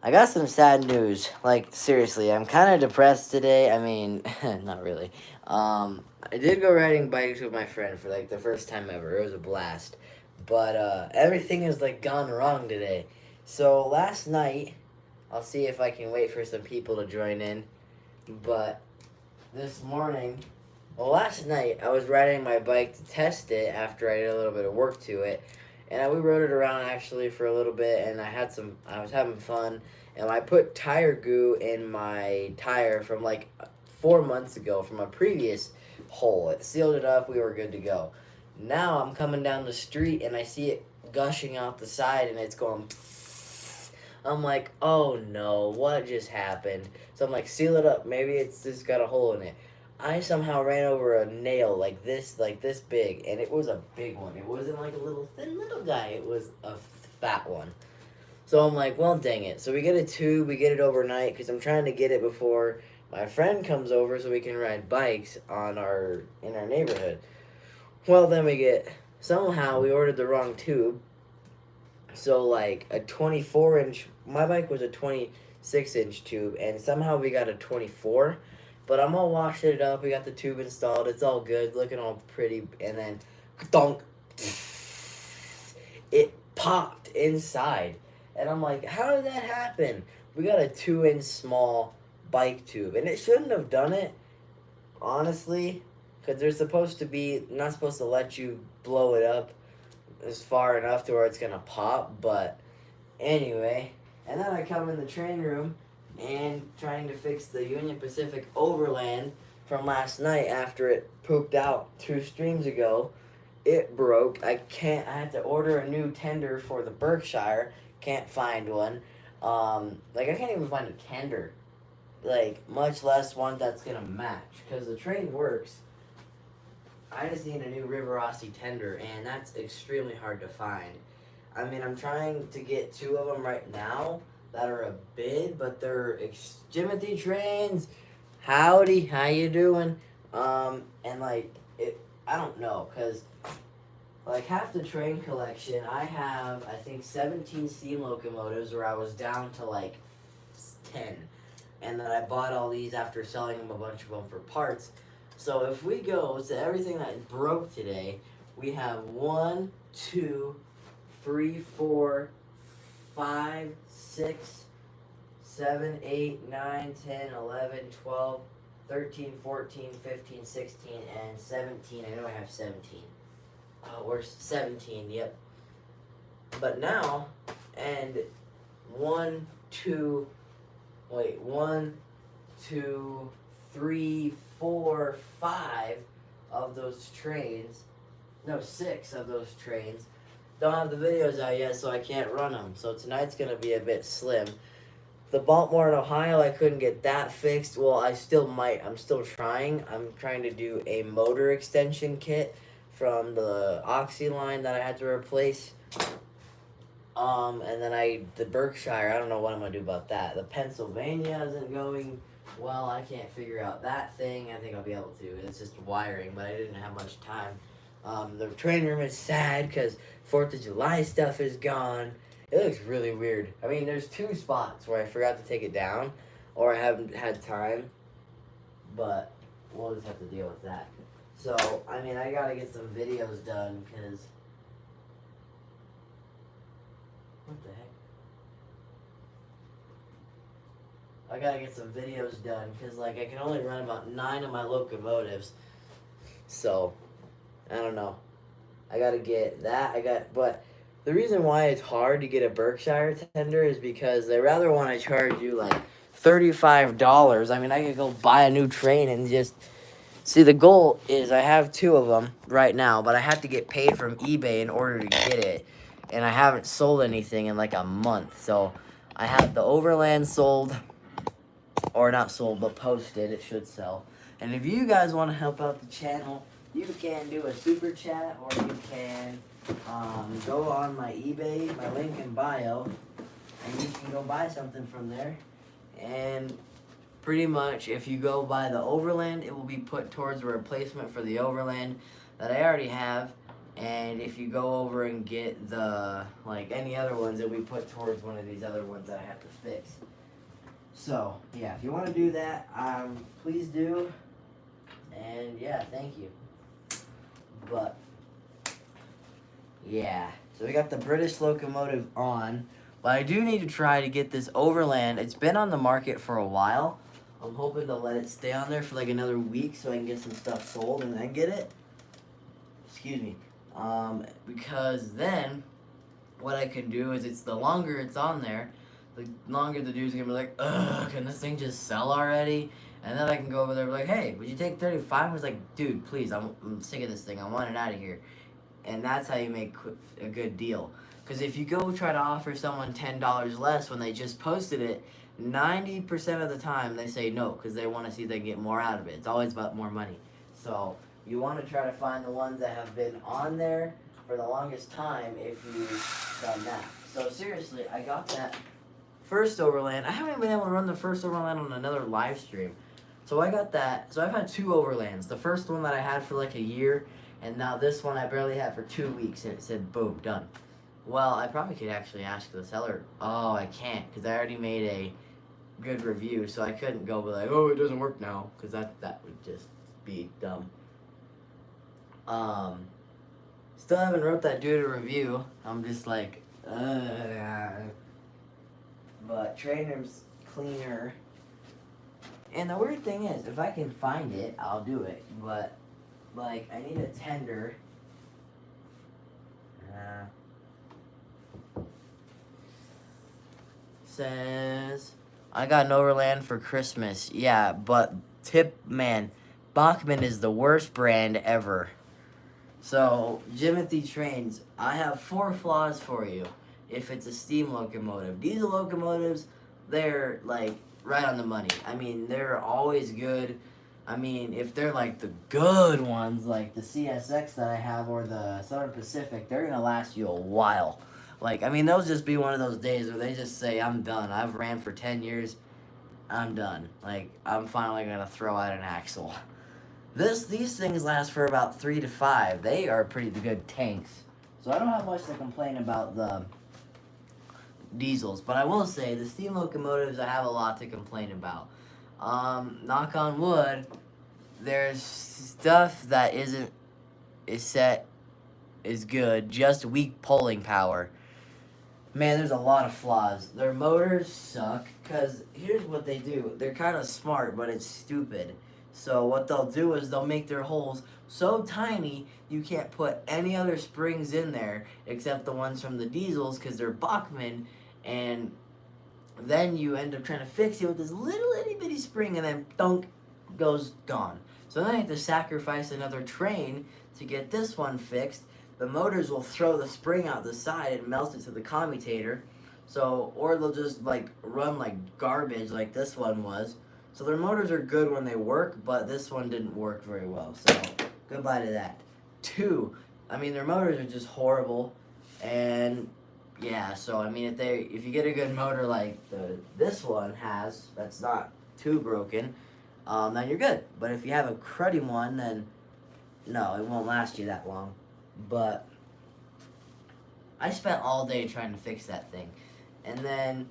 I got some sad news. Like, seriously, I'm kind of depressed today. I mean, not really. I did go riding bikes with my friend for like the first time ever. It was a blast. But everything has like gone wrong today. So last night, I'll see if I can wait for some people to join in. But this morning, well, last night I was riding my bike to test it after I did a little bit of work to it, and we rode it around actually for a little bit, and I was having fun, and I put tire goo in my tire from like 4 months ago from a previous hole. It sealed it up. We were good to go. Now I'm coming down the street and I see it gushing out the side, and it's going. Psst. I'm like, oh no, what just happened? So I'm like, seal it up. Maybe it's just got a hole in it. I somehow ran over a nail like this big, and it was a big one. It wasn't like a little thin little guy. It was a fat one. So I'm like, well, dang it. So we get a tube, we get it overnight because I'm trying to get it before my friend comes over so we can ride bikes in our neighborhood. Well, then somehow we ordered the wrong tube. So like a 24-inch, my bike was a 26-inch tube, and somehow we got a 24. But I'm all washed it up. We got the tube installed. It's all good, looking all pretty. And then, donk, it popped inside. And I'm like, how did that happen? We got a 2-inch small bike tube, and it shouldn't have done it, honestly, because they're supposed to be not supposed to let you blow it up as far enough to where it's gonna pop. But anyway, and then I come in the train room and trying to fix the Union Pacific Overland from last night after it pooped out 2 streams ago. It broke. I had to order a new tender for the Berkshire. Can't find one. I can't even find a tender. Like, much less one that's gonna match. Because the train works. I just need a new River Rossi tender, and that's extremely hard to find. I mean, I'm trying to get 2 of them right now that are a bid, but they're Jimothy trains. Howdy, how you doing? And like, I don't know, because like half the train collection, I have, I think, 17 steam locomotives where I was down to like 10. And then I bought all these after selling them a bunch of them for parts. So if we go to everything that broke today, we have 1, 2, 3, 4, 5, 6, 7, 8, 9, 10, 11, 12, 13, 14, 15, 16, and 17. I know I have 17. We're 17, yep. But now, and 1, 2, 3, 4, 5 of those trains, no, 6 of those trains, don't have the videos out yet, so I can't run them. So tonight's going to be a bit slim. The Baltimore and Ohio, I couldn't get that fixed. Well, I still might. I'm still trying. I'm trying to do a motor extension kit from the Oxy line that I had to replace. And then the Berkshire, I don't know what I'm going to do about that. The Pennsylvania isn't going well. I can't figure out that thing. I think I'll be able to. It's just wiring, but I didn't have much time. The train room is sad because 4th of July stuff is gone. It looks really weird. I mean, there's 2 spots where I forgot to take it down, or I haven't had time, but we'll just have to deal with that. So, I mean, I gotta get some videos done, because... What the heck? I gotta get some videos done, because, like, I can only run about 9 of my locomotives. So, I don't know. I gotta get that. But the reason why it's hard to get a Berkshire tender is because they rather want to charge you, like, $35. I mean, I could go buy a new train and just... See, the goal is I have 2 of them right now, but I have to get paid from eBay in order to get it. And I haven't sold anything in like a month. So I have the Overland sold, or not sold, but posted. It should sell. And if you guys want to help out the channel, you can do a super chat, or you can go on my eBay, my link in bio, and you can go buy something from there. And pretty much, if you go buy the Overland, it will be put towards a replacement for the Overland that I already have. And if you go over and get the, like, any other ones that we put towards one of these other ones that I have to fix. So, yeah, if you want to do that, please do. And, yeah, thank you. But, yeah. So we got the British locomotive on. But I do need to try to get this Overland. It's been on the market for a while. I'm hoping to let it stay on there for like another week so I can get some stuff sold and then get it. Excuse me. Because then what I can do is the longer it's on there, the longer the dude's gonna be like, ugh, can this thing just sell already? And then I can go over there and be like, hey, would you take 35? I was like, dude, please, I'm sick of this thing. I want it out of here. And that's how you make a good deal. Because if you go try to offer someone $10 less when they just posted it, 90% of the time they say no because they want to see if they can get more out of it. It's always about more money. So you want to try to find the ones that have been on there for the longest time if you've done that. So seriously, I got that first Overland. I haven't been able to run the first Overland on another live stream. So I got that. So I've had 2 Overlands. The first one that I had for like a year, and now this one I barely had for 2 weeks, and it said, boom, done. Well, I probably could actually ask the seller. Oh, I can't, because I already made a good review, so I couldn't go be like, oh, it doesn't work now, because that would just be dumb. Still haven't wrote that dude a review. I'm just like, but trainer's cleaner. And the weird thing is, if I can find it, I'll do it. But, like, I need a tender. Says, I got an Overland for Christmas. Yeah, but man, Bachmann is the worst brand ever. So, Jimothy Trains, I have 4 flaws for you if it's a steam locomotive. Diesel locomotives, they're, like, right on the money. I mean, they're always good. I mean, if they're, like, the good ones, like the CSX that I have or the Southern Pacific, they're going to last you a while. Like, I mean, they'll just be one of those days where they just say, I'm done. I've ran for 10 years. I'm done. Like, I'm finally going to throw out an axle. These things last for about 3 to 5. They are pretty good tanks. So I don't have much to complain about the diesels. But I will say, the steam locomotives, I have a lot to complain about. Knock on wood, there's stuff that is good, just weak pulling power. Man, there's a lot of flaws. Their motors suck, because here's what they do. They're kind of smart, but it's stupid. So what they'll do is they'll make their holes so tiny you can't put any other springs in there except the ones from the diesels because they're Bachmann, and then you end up trying to fix it with this little itty bitty spring and then thunk, goes gone. So then I have to sacrifice another train to get this one fixed. The motors will throw the spring out the side and melt it to the commutator. So, or they'll just like run like garbage like this one was. So their motors are good when they work, but this one didn't work very well. So goodbye to that. 2, I mean their motors are just horrible, and yeah. So I mean if you get a good motor like this one has, that's not too broken, then you're good. But if you have a cruddy one, then no, it won't last you that long. But I spent all day trying to fix that thing. And then,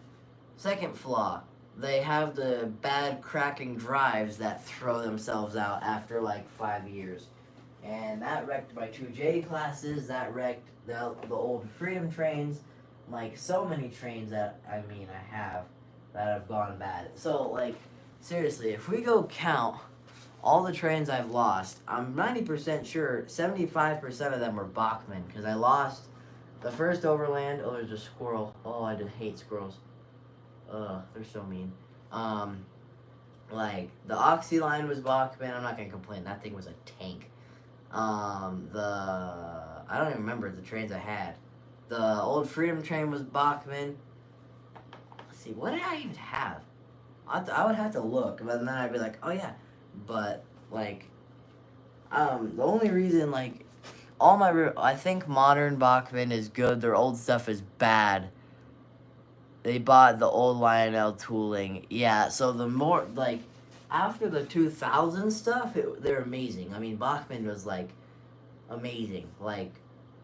second flaw, they have the bad cracking drives that throw themselves out after like 5 years. And that wrecked my 2J classes, that wrecked the old Freedom trains, like so many trains that I have that have gone bad. So like, seriously, if we go count all the trains I've lost, I'm 90% sure 75% of them were Bachmann, because I lost the first Overland. Oh, there's a squirrel. Oh, I just hate squirrels. They're so mean. Like, the Oxy line was Bachmann. I'm not going to complain. That thing was a tank. I don't even remember the trains I had. The old Freedom train was Bachmann. Let's see, what did I even have? I would have to look, but then I'd be like, oh yeah. But, like, the only reason, like, I think modern Bachmann is good. Their old stuff is bad. They bought the old Lionel tooling. Yeah, so the more, like, after the 2000 stuff, they're amazing. I mean, Bachmann was, like, amazing. Like,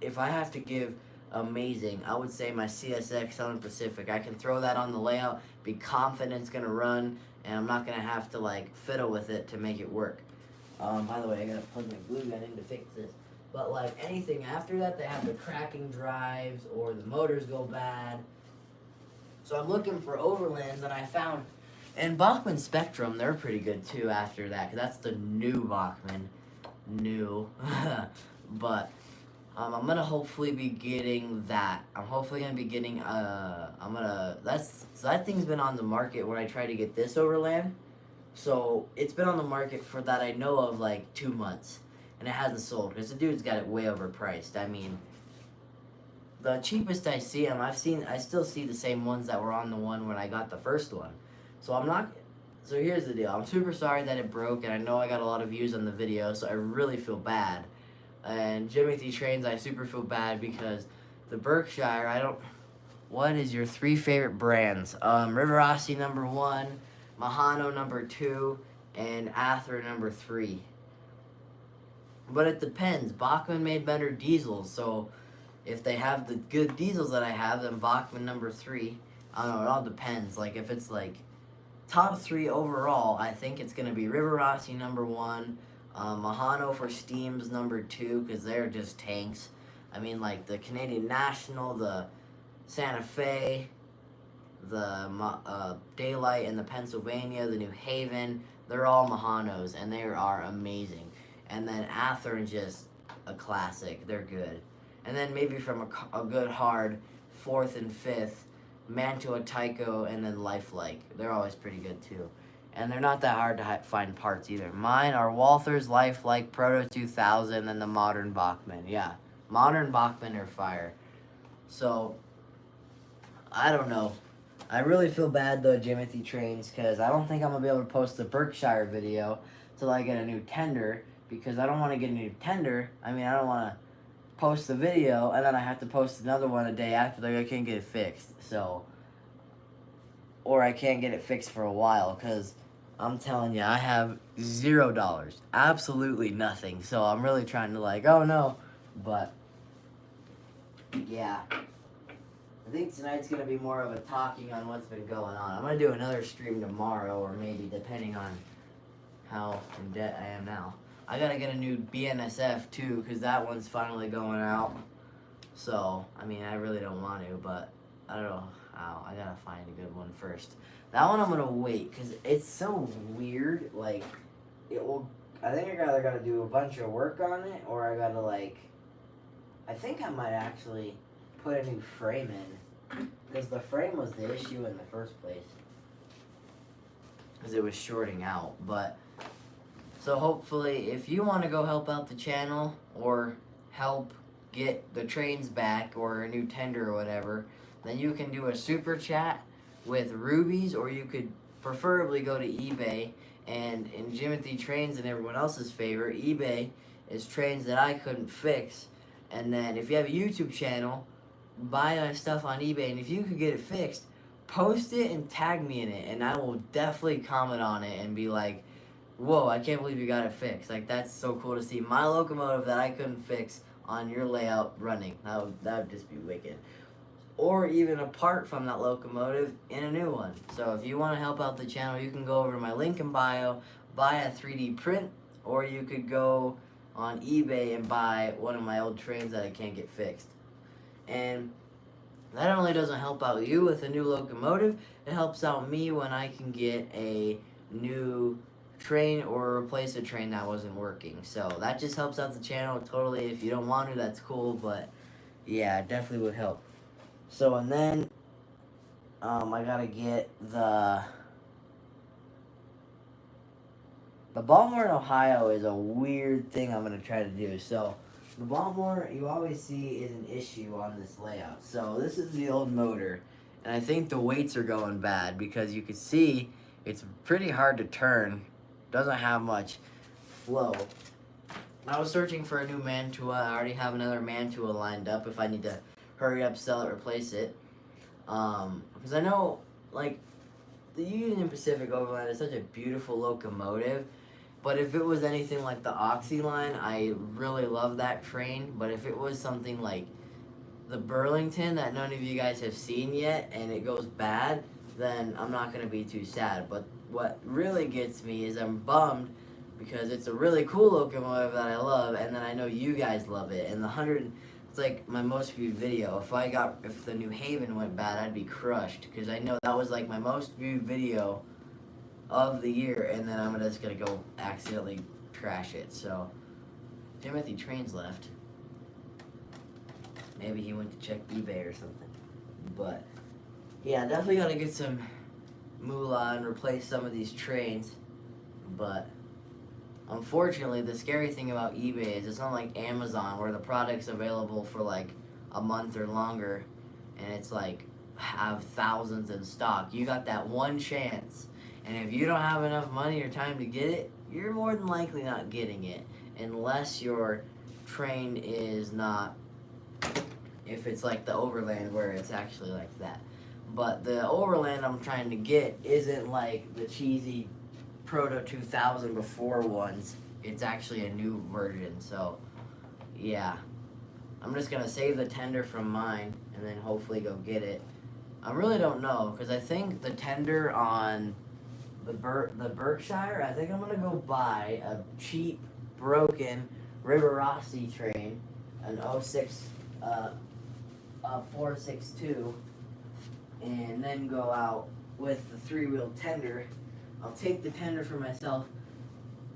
if I have to give amazing, I would say my CSX Southern Pacific. I can throw that on the layout, be confident it's gonna run, and I'm not gonna have to like fiddle with it to make it work. By the way, I gotta plug my glue gun in to fix this. But like anything after that, they have the cracking drives or the motors go bad. So I'm looking for overlands, and I found, and Bachmann Spectrum, they're pretty good too after that, because that's the new Bachmann. New. But I'm gonna hopefully be getting that. I'm hopefully gonna be getting, so that thing's been on the market when I tried to get this overland. So it's been on the market for that I know of like 2 months, and it hasn't sold because the dude's got it way overpriced. I mean, the cheapest I see them, I still see the same ones that were on the one when I got the first one. So I'm not, so here's the deal. I'm super sorry that it broke, and I know I got a lot of views on the video, so I really feel bad. And Jimothy Trains, I super feel bad because the Berkshire, what is your 3 favorite brands? Riverossi number 1, Mahano number 2, and Ather number 3. But it depends. Bachmann made better diesels, so if they have the good diesels that I have, then Bachmann number 3. I don't know, it all depends. Like, if it's like top 3 overall, I think it's going to be Riverossi number 1, Mahano for Steams number 2, because they're just tanks. I mean, like the Canadian National, the Santa Fe, the Daylight, and the Pennsylvania, the New Haven, they're all Mahanos, and they are amazing. And then Athearn, just a classic. They're good. And then maybe from a good hard 4th and 5th, Mantua, Tyco, and then Lifelike. They're always pretty good too. And they're not that hard to find parts either. Mine are Walthers, Lifelike, Proto 2000, and the modern Bachmann. Yeah, modern Bachmann are fire. So, I don't know. I really feel bad though, Jimothy Trains, because I don't think I'm going to be able to post the Berkshire video till I get a new tender, because I don't want to get a new tender. I mean, I don't want to post the video, and then I have to post another one a day after, like I can't get it fixed. So, or I can't get it fixed for a while, because I'm telling you, I have $0. Absolutely nothing. So I'm really trying to like, oh no. But, yeah. I think tonight's going to be more of a talking on what's been going on. I'm going to do another stream tomorrow, or maybe depending on how in debt I am now. I got to get a new BNSF too, because that one's finally going out. So, I mean, I really don't want to, but I don't know how. I got to find a good one first. That one I'm going to wait, because it's so weird. Like, it will, I think I either got to do a bunch of work on it, or I got to, like, I think I might actually put a new frame in, because the frame was the issue in the first place, because it was shorting out. But so hopefully, if you want to go help out the channel or help get the trains back or a new tender or whatever, then you can do a super chat with Rubies, or you could preferably go to eBay. And in Jimothy Trains and everyone else's favor, eBay is trains that I couldn't fix. And then if you have a YouTube channel, buy my stuff on eBay, and if you could get it fixed, post it and tag me in it, and I will definitely comment on it and be like, whoa, I can't believe you got it fixed. Like, that's so cool to see my locomotive that I couldn't fix on your layout running. That would just be wicked. Or even apart from that locomotive in a new one. So if you want to help out the channel, you can go over to my link in bio, buy a 3D print, or you could go on eBay and buy one of my old trains that I can't get fixed. And that only doesn't help out you with a new locomotive, it helps out me when I can get a new train or replace a train that wasn't working. So that just helps out the channel totally. If you don't want to, that's cool, but yeah, it definitely would help. So, and then I gotta get the Baltimore in Ohio is a weird thing I'm gonna try to do. So the Baltimore you always see is an issue on this layout. So this is the old motor, and I think the weights are going bad, because you can see it's pretty hard to turn. Doesn't have much flow. I was searching for a new Mantua. I already have another Mantua lined up if I need to hurry up, sell it, replace it. Because I know, like, the Union Pacific Overland is such a beautiful locomotive, But if it was anything like the Oxy line, I really love that train. But if it was something like the Burlington that none of you guys have seen yet and it goes bad, then I'm not going to be too sad. But what really gets me is I'm bummed because it's a really cool locomotive that I love, and then I know you guys love it. And the 100, it's like my most viewed video. If the New Haven went bad, I'd be crushed because I know that was like my most viewed video of the year, and then I'm just going to go accidentally trash it. So, Timothy Trains left. Maybe he went to check eBay or something. But, yeah, definitely got to get some moolah and replace some of these trains. But, unfortunately, the scary thing about eBay is it's not like Amazon where the product's available for like a month or longer and it's like have thousands in stock. You got that one chance, and if you don't have enough money or time to get it, you're more than likely not getting it unless your train is not, if it's like the Overland where it's actually like that. But the Overland I'm trying to get isn't like the cheesy Proto 2000 before ones. It's actually a new version. So yeah, I'm just gonna save the tender from mine and then hopefully go get it. I really don't know because I think the tender on the Berkshire, I think I'm gonna go buy a cheap broken Rivarossi train, an 06 462, and then go out with the 3-wheel tender. I'll take the tender for myself,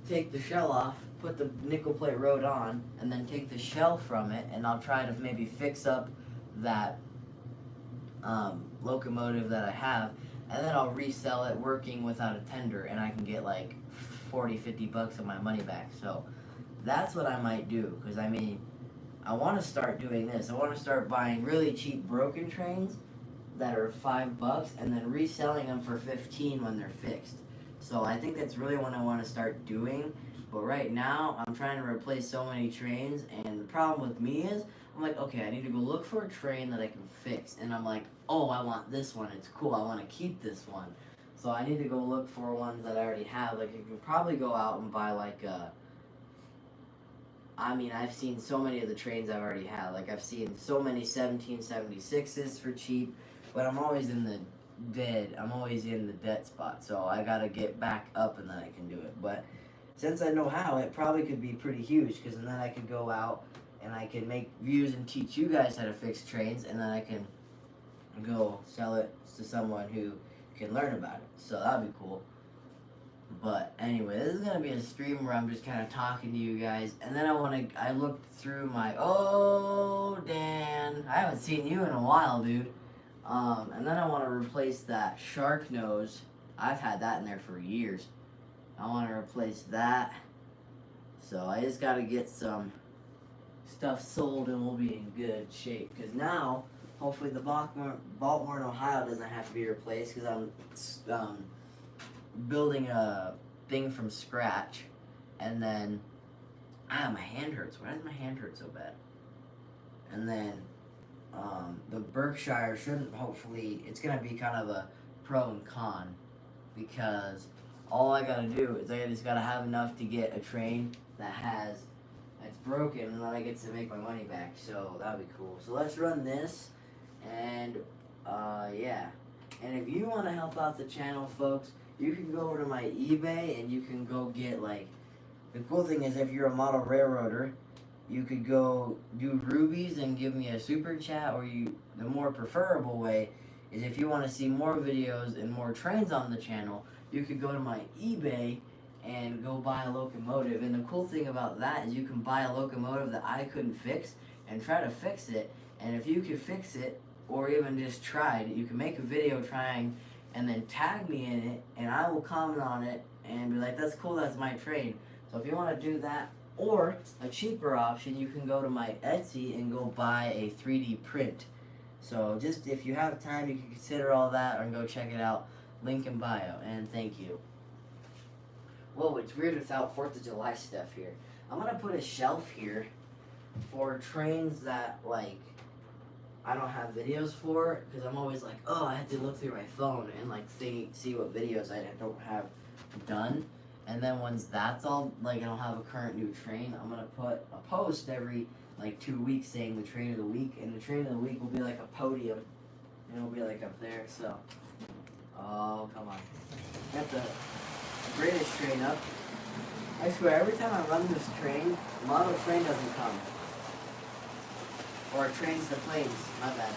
take the shell off, put the nickel plate road on, and then take the shell from it, and I'll try to maybe fix up that locomotive that I have, and then I'll resell it working without a tender, and I can get like 40-50 bucks of my money back. So that's what I might do, because I mean, I want to start doing this. I want to start buying really cheap broken trains that are $5 and then reselling them for 15 when they're fixed. So I think that's really what I want to start doing. But right now, I'm trying to replace so many trains, and the problem with me is, I'm like, okay, I need to go look for a train that I can fix. And I'm like, oh, I want this one. It's cool. I want to keep this one. So I need to go look for ones that I already have. Like, you can probably go out and buy, like, I mean, I've seen so many of the trains I've already had. Like, I've seen so many 1776s for cheap, but I'm always in the debt spot. So I got to get back up and then I can do it. But since I know how, it probably could be pretty huge, because then I could go out and I can make views and teach you guys how to fix trains, and then I can go sell it to someone who can learn about it. So that'd be cool. But anyway, this is gonna be a stream where I'm just kind of talking to you guys, and then I looked through my, oh Dan, I haven't seen you in a while, dude. And then I want to replace that shark nose. I've had that in there for years. I want to replace that. So I just got to get some stuff sold and we'll be in good shape. Because now, hopefully the Baltimore and Ohio doesn't have to be replaced, because I'm building a thing from scratch. And then, my hand hurts. Why does my hand hurt so bad? And then the Berkshire shouldn't, hopefully, it's going to be kind of a pro and con, because all I gotta do is I just gotta have enough to get a train that's broken, and then I get to make my money back. So that'd be cool. So let's run this, and yeah. And if you want to help out the channel, folks, you can go over to my eBay and you can go get, like, the cool thing is, if you're a model railroader, you could go do rubies and give me a super chat, or the more preferable way is, if you want to see more videos and more trains on the channel, you could go to my eBay and go buy a locomotive. And the cool thing about that is you can buy a locomotive that I couldn't fix and try to fix it. And if you could fix it, or even just tried, you can make a video trying and then tag me in it, and I will comment on it and be like, that's cool, that's my train. So if you want to do that, or a cheaper option, you can go to my Etsy and go buy a 3D print. So just, if you have time, you can consider all that and go check it out. Link in bio, and thank you. Whoa, it's weird without 4th of July stuff here. I'm gonna put a shelf here for trains that, like, I don't have videos for, because I'm always like, oh, I have to look through my phone and, like, see what videos I don't have done. And then once that's all, like, I don't have a current new train, I'm gonna put a post every like 2 weeks saying the train of the week, and the train of the week will be like a podium, and it'll be like up there. So, oh come on, got the greatest train up. I swear, every time I run this train, model train doesn't come, or trains to planes. My bad.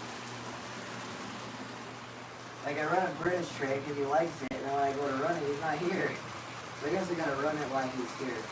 Like I run a British train because he likes it, and then when I go to run it, he's not here. So I guess I gotta run it while he's here.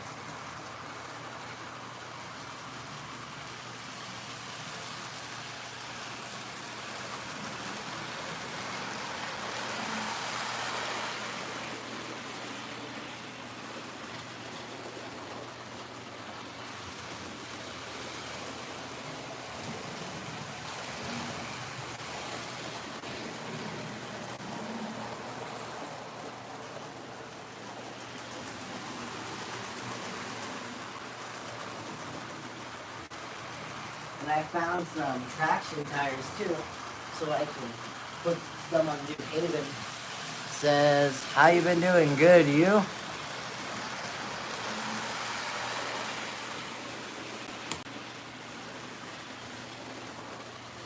And I found some traction tires too, so I can put some on New Haven. Says, how you been doing? Good, you?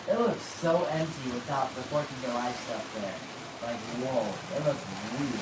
It looks so empty without the 4th of July stuff there. Like, whoa, it looks weird.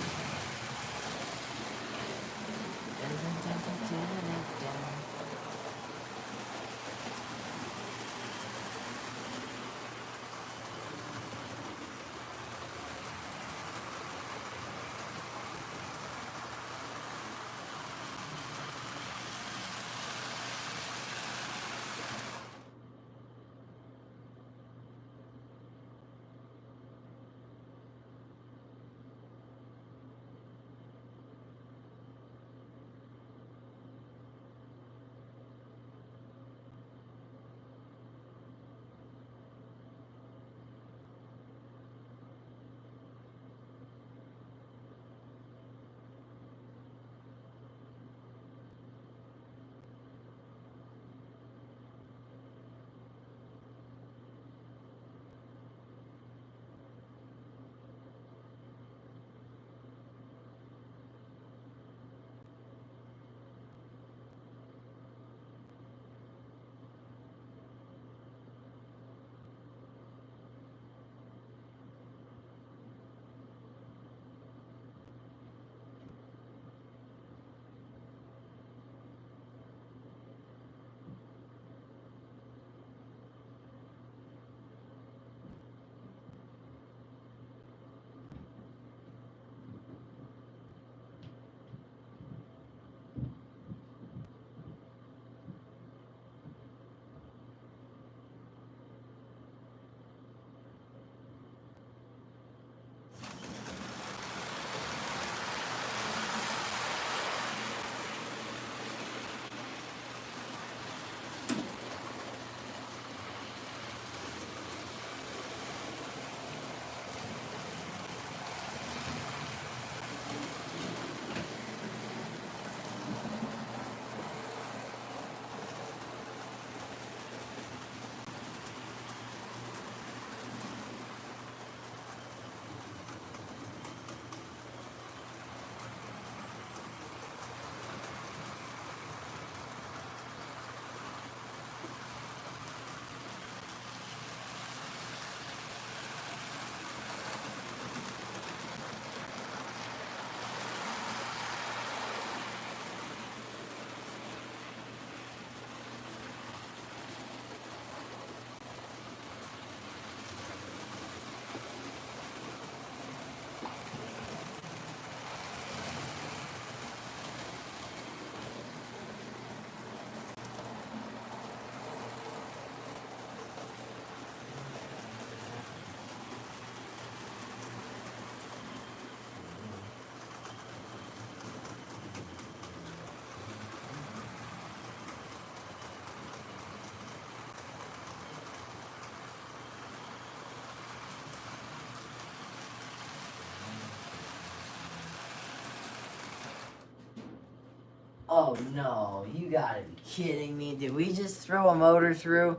Oh no, you gotta be kidding me. Did we just throw a motor through?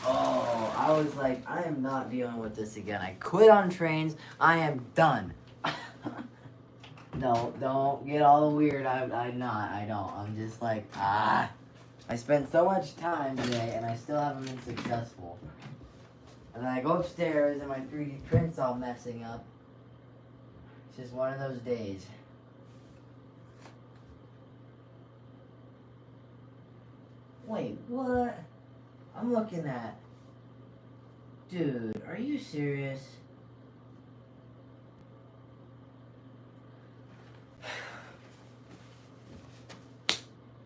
Oh, I was like, I am not dealing with this again. I quit on trains. I am done. No, don't get all weird. I'm not. I don't. I'm just like, I spent so much time today and I still haven't been successful. And then I go upstairs and my 3D print's all messing up. It's just one of those days. Wait, what? I'm looking at... Dude, are you serious?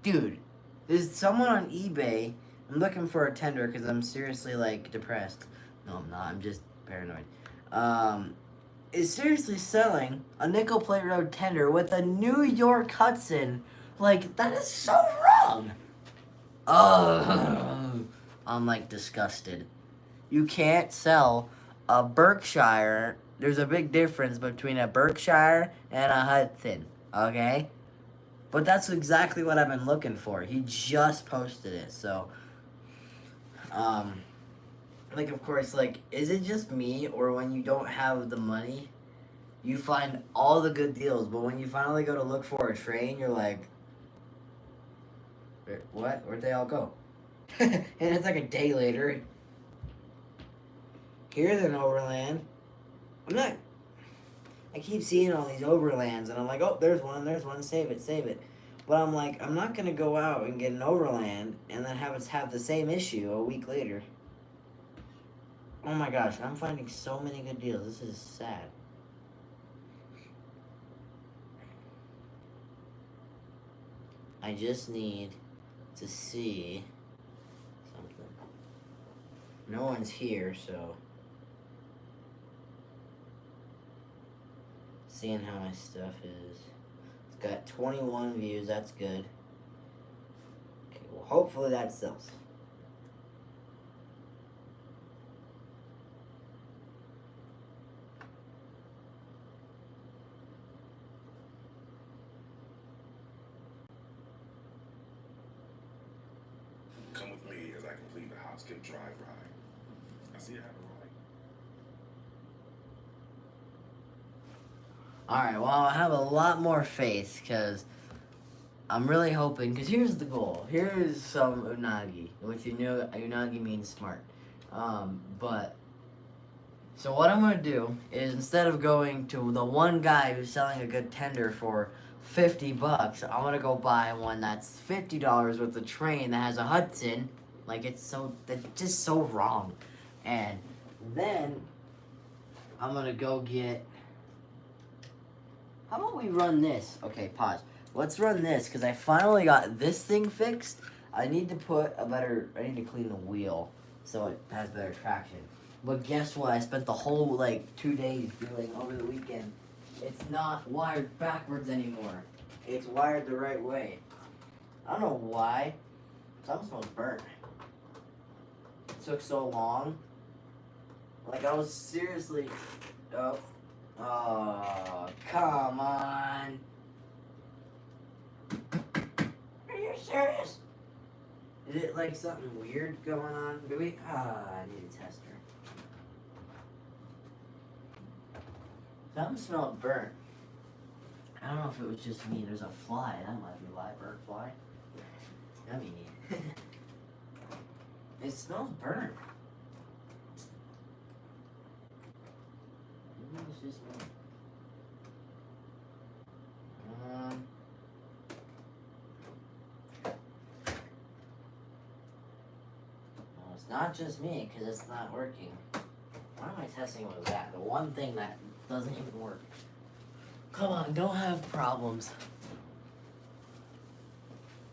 Dude, there's someone on eBay. I'm looking for a tender because I'm seriously, like, depressed. No, I'm not. I'm just paranoid. Is seriously selling a nickel plate road tender with a New York Hudson. Like, that is so wrong. Oh, I'm, like, disgusted. You can't sell a Berkshire. There's a big difference between a Berkshire and a Hudson, okay? But that's exactly what I've been looking for. He just posted it, so... like, of course, like, is it just me, or when you don't have the money, you find all the good deals, but when you finally go to look for a train, you're like... What? Where'd they all go? And it's like a day later. Here's an overland. I keep seeing all these overlands, and I'm like, oh, there's one, save it. But I'm like, I'm not gonna go out and get an overland and then have us have the same issue a week later. Oh my gosh, I'm finding so many good deals. This is sad. I just need to see something. No one's here, so... Seeing how my stuff is. It's got 21 views, that's good. Okay, well, hopefully that sells. Come with me as I complete the Hopkins Drive ride. I see you have a ride. Alright, well, I have a lot more faith, because I'm really hoping, because here's the goal. Here's some unagi, which you know unagi means smart. But, so what I'm going to do is, instead of going to the one guy who's selling a good tender for $50, I'm going to go buy one that's $50 with a train that has a Hudson. Like, that's just so wrong. And then, I'm going to go get... How about we run this? Okay, pause. Let's run this, because I finally got this thing fixed. I need to clean the wheel so it has better traction. But guess what? I spent the whole, like, 2 days doing over the weekend. It's not wired backwards anymore. It's wired the right way. I don't know why. Something smells burnt. It took so long. Like, I was seriously... Oh, come on. Are you serious? Is it like something weird going on? I need a tester. Something smelled burnt. I don't know if it was just me. There's a fly. That might be why. Burnt fly. Yummy. It smells burnt. It's just me. Well, it's not just me, because it's not working. Why am I testing with that? The one thing that doesn't even work. Come on, don't have problems.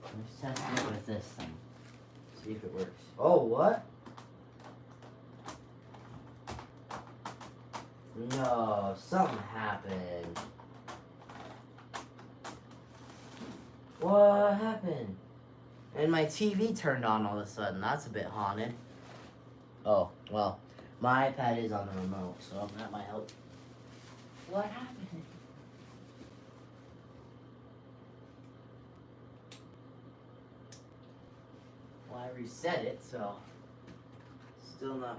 Let's test it with this thing. See if it works. Oh, what? No, something happened. What happened? And my TV turned on all of a sudden. That's a bit haunted. Oh, well, my iPad is on the remote, so that might help. What happened? Well, I reset it, so still not.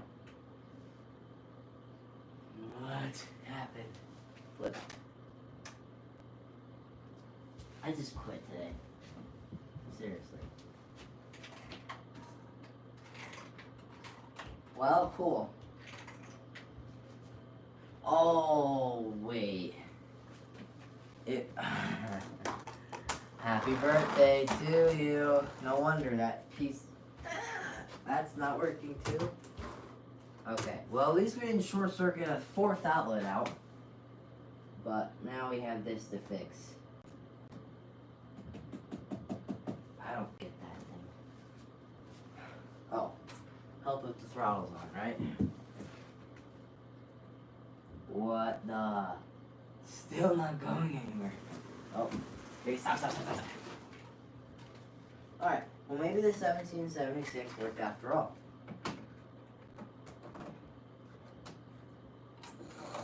What happened? Flip. I just quit today. Seriously. Well, cool. Oh, wait. Happy birthday to you. No wonder that piece. That's not working too. Okay, well, at least we didn't short circuit a fourth outlet out. But now we have this to fix. I don't get that thing. Oh, help if the throttle's on, right? What the? Still not going anywhere. Oh, okay, stop. Alright, well maybe the 1776 worked after all.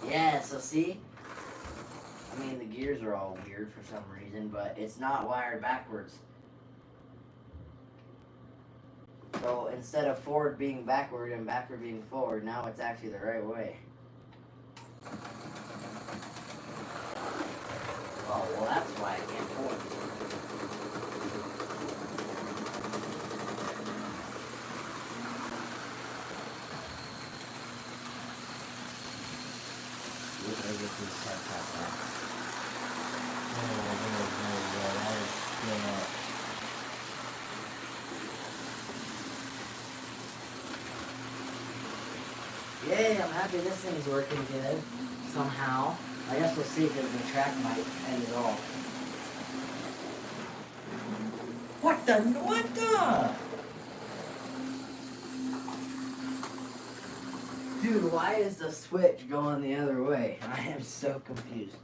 Yeah, so see? I mean, the gears are all weird for some reason, but it's not wired backwards. So instead of forward being backward and backward being forward, now it's actually the right way. Oh, well that's why I can't forward. Look at this head top back. Oh, that is scary. Yay, I'm happy this thing's working good. Somehow. I guess we'll see because the track might end it all. What the? Dude, why is the switch going the other way? I am so confused.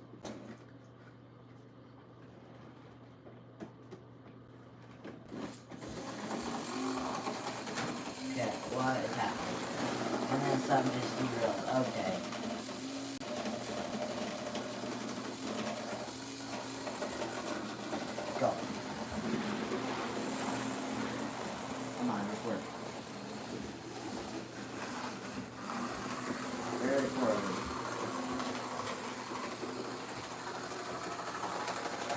Okay, what is happening? And then something just derailed. Okay. Go. Come on, let's work. Very forward.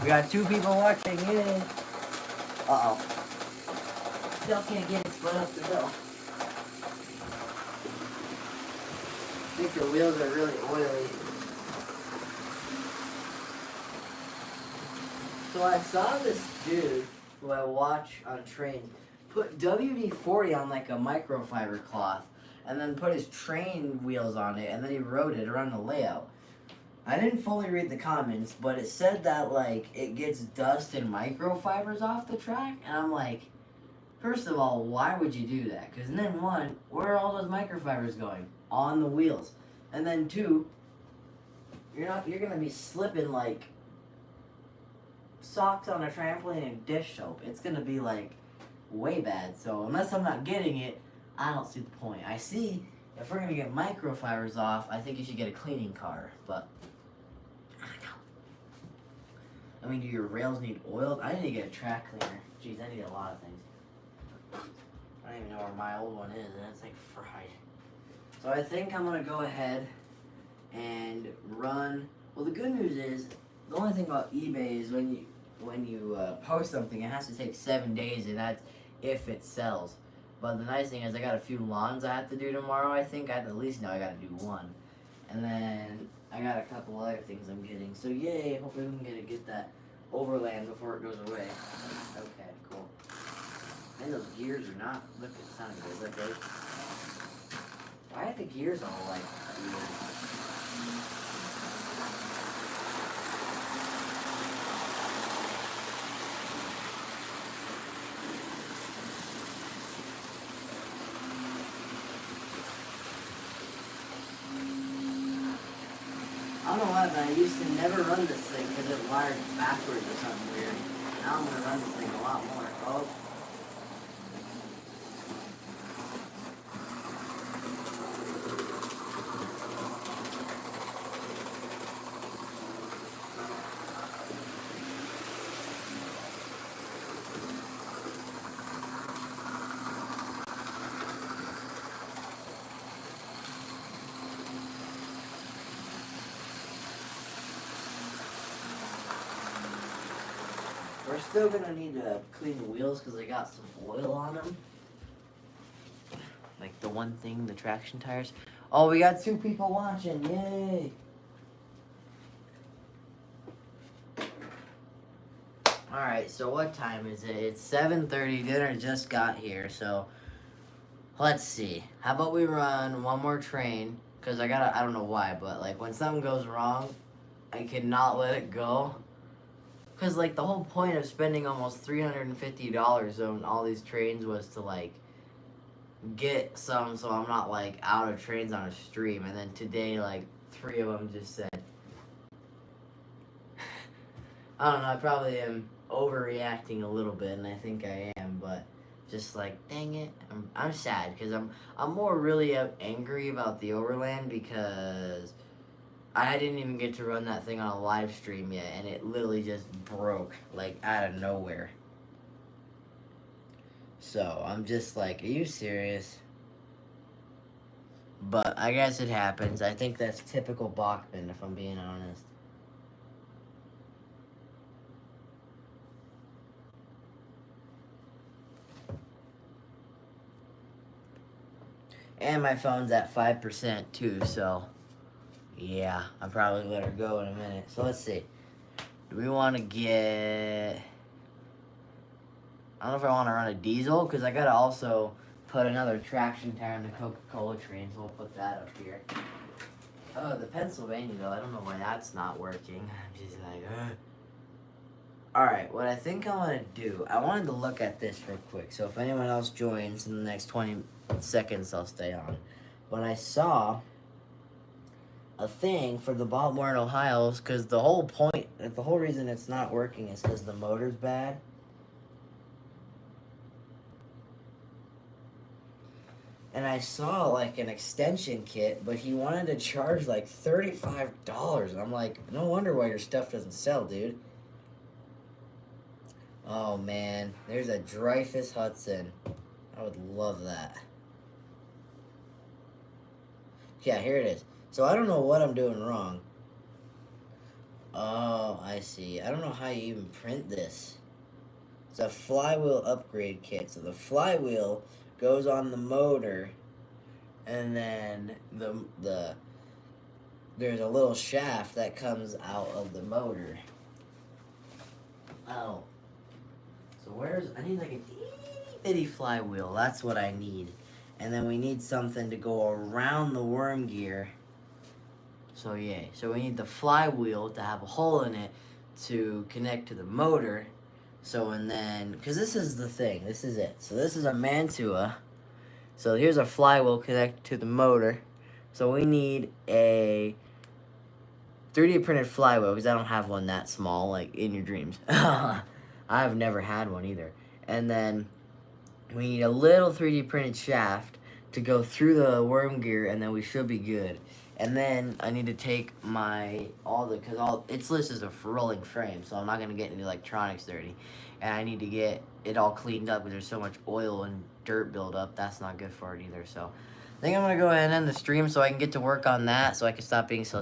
We got 2 people watching. Yay. Uh-oh. Still can't get it split up the hill. I think the wheels are really oily. So I saw this dude who I watch on trains put WD-40 on like a microfiber cloth and then put his train wheels on it and then he rode it around the layout. I didn't fully read the comments, but it said that like it gets dust and microfibers off the track, and I'm like, first of all, why would you do that? Because then one, where are all those microfibers going? On the wheels. And then 2, you're gonna be slipping like socks on a trampoline and dish soap. It's gonna be like way bad. So unless I'm not getting it, I don't see the point. I see if we're gonna get microfibers off, I think you should get a cleaning car. But I don't know. I mean, do your rails need oiled? I need to get a track cleaner. Jeez, I need a lot of things. I don't even know where my old one is, and it's like fried. So I think I'm gonna go ahead and run. Well, the good news is the only thing about eBay is when you post something, it has to take 7 days, and that's if it sells. But the nice thing is I got a few lawns I have to do tomorrow. I think I at least know I got to do one, and then I got a couple other things I'm getting. So yay! Hopefully we can get that overland before it goes away. Okay, cool. And those gears are not looking sounding good. Okay. Why are the gears all like weird? I don't know why, but I used to never run this thing because it wired backwards or something weird. Now I'm gonna run this thing a lot more. Oh. We're still gonna need to clean the wheels because they got some oil on them. Like the one thing, the traction tires. Oh, we got 2 people watching. Yay! Alright, so what time is it? It's 7:30. Dinner just got here, so let's see. How about we run one more train? Because I don't know why, but like when something goes wrong, I cannot let it go. Because like the whole point of spending almost $350 on all these trains was to like get some so I'm not like out of trains on a stream. And then today like 3 of them just said, I don't know, I probably am overreacting a little bit, and I think I am, but just like, dang it, I'm sad because I'm more really angry about the Overland because I didn't even get to run that thing on a live stream yet, and it literally just broke like out of nowhere. So I'm just like, are you serious? But I guess it happens. I think that's typical Bachman, if I'm being honest. And my phone's at 5% too, so yeah, I'll probably let her go in a minute. So let's see. Do we want to get... I don't know if I want to run a diesel, because I got to also put another traction tire on the Coca-Cola train, so we'll put that up here. Oh, the Pennsylvania, though, I don't know why that's not working. I'm just like, ugh. Alright, what I think I want to do, I wanted to look at this real quick, so if anyone else joins in the next 20 seconds, I'll stay on. But I saw a thing for the Bob Warren Ohio's, because the whole reason it's not working is because the motor's bad. And I saw like an extension kit, but he wanted to charge like $35. And I'm like, no wonder why your stuff doesn't sell, dude. Oh man, there's a Dreyfus Hudson. I would love that. Yeah, here it is. So I don't know what I'm doing wrong. Oh, I see. I don't know how you even print this. It's a flywheel upgrade kit. So the flywheel goes on the motor, and then there's a little shaft that comes out of the motor. Oh. So I need like a itty flywheel. That's what I need. And then we need something to go around the worm gear. So yeah, so we need the flywheel to have a hole in it to connect to the motor. So, and then, because this is the thing, this is it. So this is a Mantua. So here's a flywheel connected to the motor. So we need a 3D printed flywheel, because I don't have one that small, like in your dreams. I've never had one either. And then we need a little 3D printed shaft to go through the worm gear, and then we should be good. And then I need to take this is a rolling frame, so I'm not gonna get any electronics dirty. And I need to get it all cleaned up because there's so much oil and dirt buildup. That's not good for it either. So I think I'm gonna go ahead and end the stream so I can get to work on that, so I can stop being so